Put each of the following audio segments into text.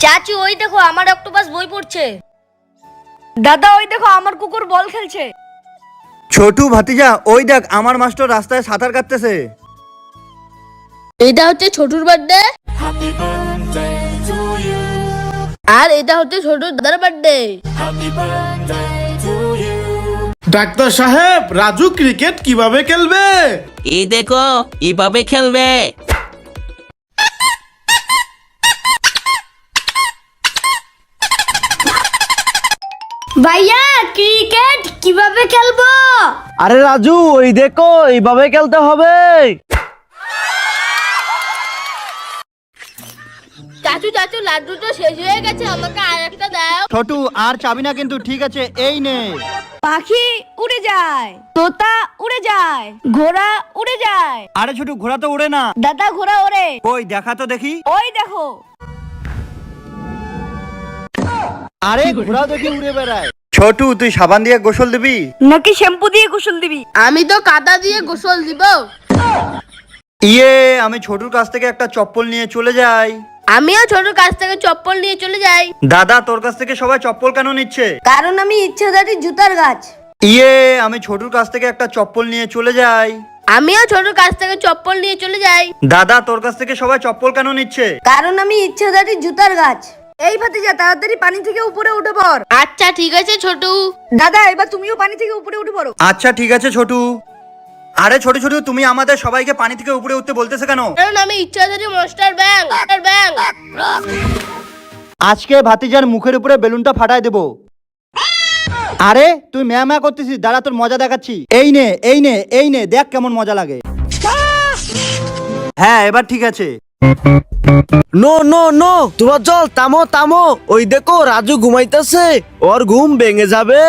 চাচু ওই দেখো আমার অক্টোপাস বই পড়ছে। দাদা ওই দেখো আমার কুকুর বল খেলছে। ছোটু ভাতিজা ওই দেখ আমার মাস্টার রাস্তায় সাঁতার কাটতেছে। এটা হচ্ছে ছোটুর বার্থডে আর এটা হচ্ছে ছোটুর দাদার বার্থডে। ডাক্তার সাহেব, রাজু ক্রিকেট কিভাবে খেলবে? এই দেখো এভাবে খেলবে। ভাইয়া ক্রিকেট কিভাবে খেলবো? আরে রাজু ওই দেখো এইভাবে খেলতে হবে। চাচু চাচু লাড্ডু তো শেষ হয়ে গেছে, আমাকে আর একটা দাও। ছোটু আর চাবি না কিন্তু, ঠিক আছে এই নে। পাখি উড়ে যায়, তোতা উড়ে যায়, ঘোড়া উড়ে যায়। আরে ছোটু ঘোড়া তো উড়ে না। দাদা ঘোড়া ওড়ে। ওই দেখা তো দেখি। ওই দেখো। আরে ঘোড়া দেখি উড়ে বেড়ায়। ছোটু তুই সাবান দিয়ে গোসল দিবি নাকি শ্যাম্পু দিয়ে গোসল দিবি? আমি তো কাদা দিয়ে গোসল দিব। ইয়ে আমি ছোটুর কাছ থেকে একটা চপ্পল নিয়ে চলে যাই। আমিও ছোটুর কাছ থেকে চপ্পল নিয়ে চলে যাই। দাদা তোর কাছ থেকে সবাই চপ্পল কেন নিচ্ছে? কারণ আমি ইচ্ছাধারী জুতার গাছ। ইয়ে আমি ছোটুর কাছ থেকে একটা চপ্পল নিয়ে চলে যাই। আমিও ছোটুর কাছ থেকে চপ্পল নিয়ে চলে যাই। দাদা তোর কাছ থেকে সবাই চপ্পল কেন নিচ্ছে? কারণ আমি ইচ্ছাধারী জুতার গাছ। এই ভাতিজা তাড়াতাড়ি পানি থেকে উপরে উঠে পড়। আচ্ছা ঠিক আছে ছোটু। দাদা এবার তুমিও পানি থেকে উপরে উঠে পড়ো। আচ্ছা ঠিক আছে ছোটু। আরে ছোট ছোট তুমি আমাদের সবাইকে পানি থেকে উপরে উঠতে বলতেছে কেন? কারণ আমি ইচ্ছাধারী মাস্টার ব্যাং ব্যাং। আজকে ভাতিজার মুখের উপরে বেলুনটা ফাটাই দেবো। আরে তুই ম্যা ম্যা করতেছিস, দাঁড়া তোর মজা দেখাচ্ছি। এই নে এই নে এই নে, দেখ কেমন মজা লাগে। হ্যাঁ এবার ঠিক আছে। নো নো নো, তোমার জল থামো থামো। ওই দেখো রাজু ঘুমাইতেছে, ওর ঘুম ভেঙে যাবে।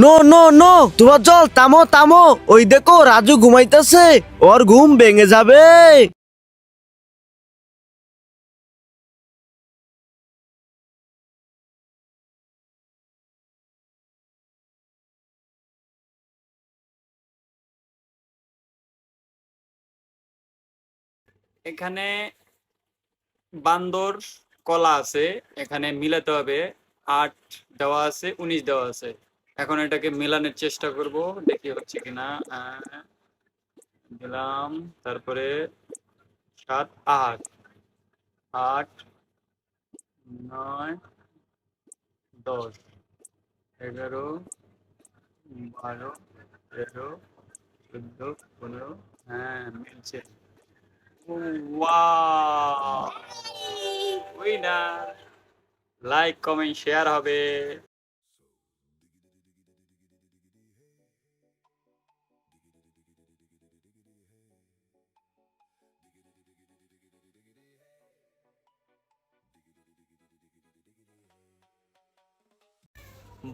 নো নো নো, তোমার জল থামো থামো। ওই দেখো রাজু ঘুমাইতেছে, ওর ঘুম ভেঙে যাবে। এখানে বান্দর কলা আছে, এখানে মিলাতে হবে। ৮ দেওয়া আছে, ১৯ দেওয়া আছে। এখন এটাকে মেলানোর চেষ্টা করব, দেখি হচ্ছে কিনা। দিলাম, তারপরে ৭ ৮ ৮ ৯ ১০ ১১ ১২ ১৩ ১৪ ১৫। হ্যাঁ মিলছে। Wow, winner. Like comment share হবে।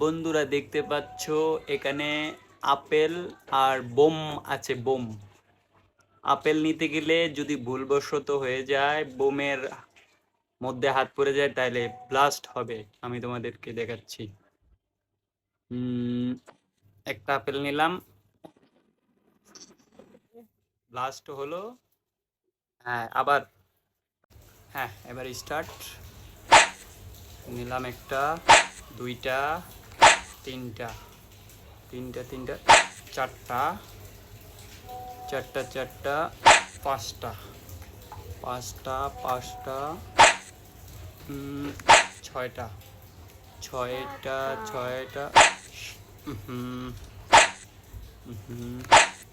বন্ধুরা দেখতে পাচ্ছ এখানে আপেল আর বোম আছে। বোম, আপেল নিতে গেলে যদি ভুলবশত হয়ে যায়, বোমের মধ্যে হাত পড়ে যায়, তাহলে ব্লাস্ট হবে। আমি তোমাদেরকে দেখাচ্ছি। একটা আপেল নিলাম, ব্লাস্ট হলো। হ্যাঁ আবার, হ্যাঁ এবার স্টার্ট। নিলাম একটা, দুইটা, তিনটা, তিনটা তিনটা, চারটা, চারটা চারটা, পাঁচটা, পাঁচটা পাঁচটা, ছয়টা, ছয়টা ছয়টা,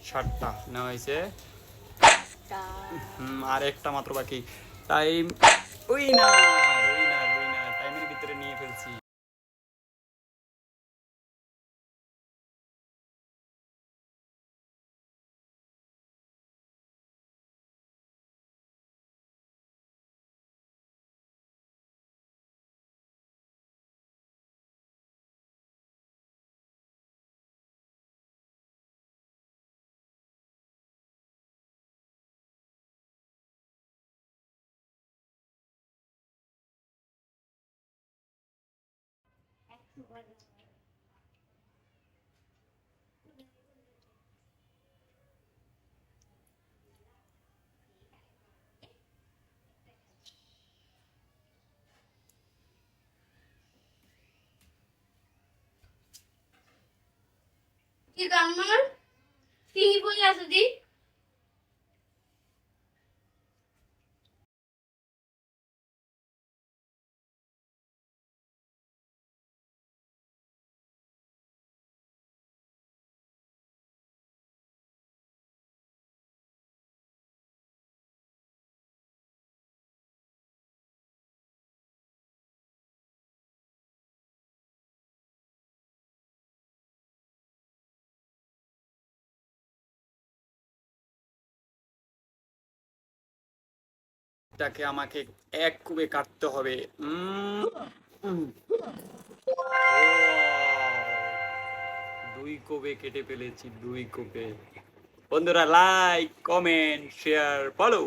সাতটা নেওয়া হয়েছে। আর একটা মাত্র বাকি। টাইম, উইনার উইনার উইনার, টাইমের ভিতরে নিয়ে ফেলছি। কি রান্নার টিভি বই আছে দি এটাকে আমাকে এক কোবে কাটতে হবে। দুই কোবে কেটে ফেলেছি, দুই কোবে। বন্ধুরা লাইক কমেন্ট শেয়ার ফলো।